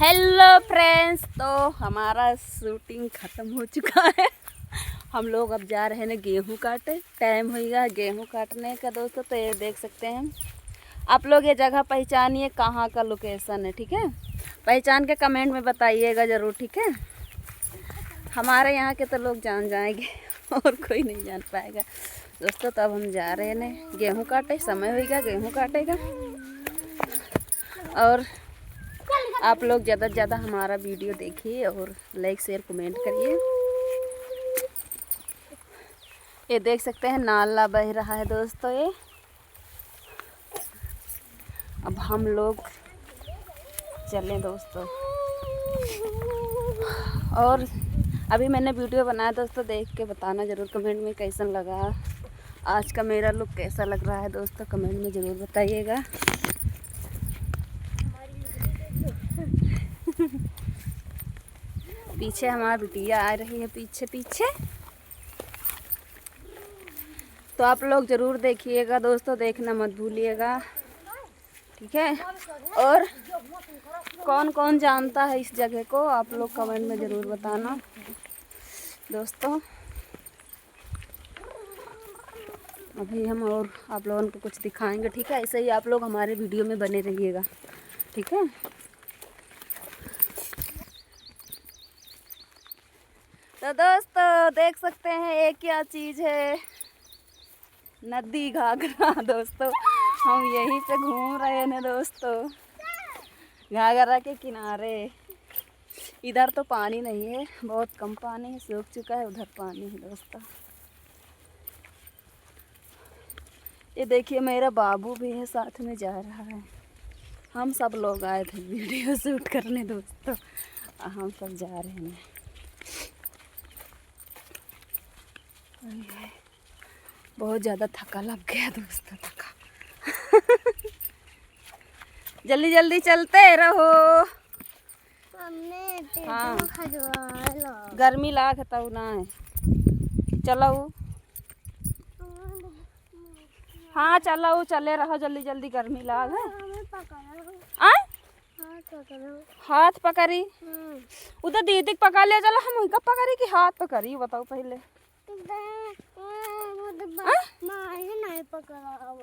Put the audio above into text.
Hello friends, तो हमारा shooting ख़त्म हो चुका है। हम लोग अब जा रहे हैं गेहूं काटे। टाइम होगा गेहूं काटने का दोस्तों। तो ये देख सकते हैं आप लोग, ये जगह पहचानिए कहाँ का लोकेशन है, ठीक है। पहचान के कमेंट में बताइएगा ज़रूर, ठीक है। हमारे यहाँ के तो लोग जान जाएंगे और कोई नहीं जान पाएगा दोस्तों। तो अब हम जा रहे हैं गेहूं काटे। समय होगा गेहूं काटेगा। और आप लोग ज़्यादा से ज़्यादा हमारा वीडियो देखिए और लाइक शेयर कमेंट करिए। ये देख सकते हैं नाला बह रहा है दोस्तों। ये अब हम लोग चलें दोस्तों। और अभी मैंने वीडियो बनाया दोस्तों, देख के बताना ज़रूर कमेंट में कैसा लगा। आज का मेरा लुक कैसा लग रहा है दोस्तों, कमेंट में ज़रूर बताइएगा। पीछे हमारा बिटिया आ रही है, पीछे पीछे। तो आप लोग ज़रूर देखिएगा दोस्तों, देखना मत भूलिएगा, ठीक है। और कौन कौन जानता है इस जगह को, आप लोग कमेंट में ज़रूर बताना दोस्तों। अभी हम और आप लोगों को कुछ दिखाएंगे, ठीक है। ऐसे ही आप लोग हमारे वीडियो में बने रहिएगा, ठीक है। तो दोस्तों देख सकते हैं ये क्या चीज़ है, नदी घाघरा दोस्तों। हम यहीं पे घूम रहे हैं दोस्तों, घाघरा के किनारे। इधर तो पानी नहीं है, बहुत कम पानी है, सूख चुका है। उधर पानी है दोस्तों। ये देखिए मेरा बाबू भी है, साथ में जा रहा है। हम सब लोग आए थे वीडियो शूट करने दोस्तों, हम सब जा रहे हैं। बहुत ज़्यादा थका लग गया दोस्तों, थका। जल्दी जल्दी चलते रहो। हाँ गर्मी लाग तब ना है, चलो। हाँ चलो चले रहो, जल्दी जल्दी, गर्मी लाग है। हाथ पकड़ी उधर दीदी पकड़ ले, चलो। हम कब पकड़ी कि हाथ पकड़ी, बताओ पहले। नहीं पकड़ा।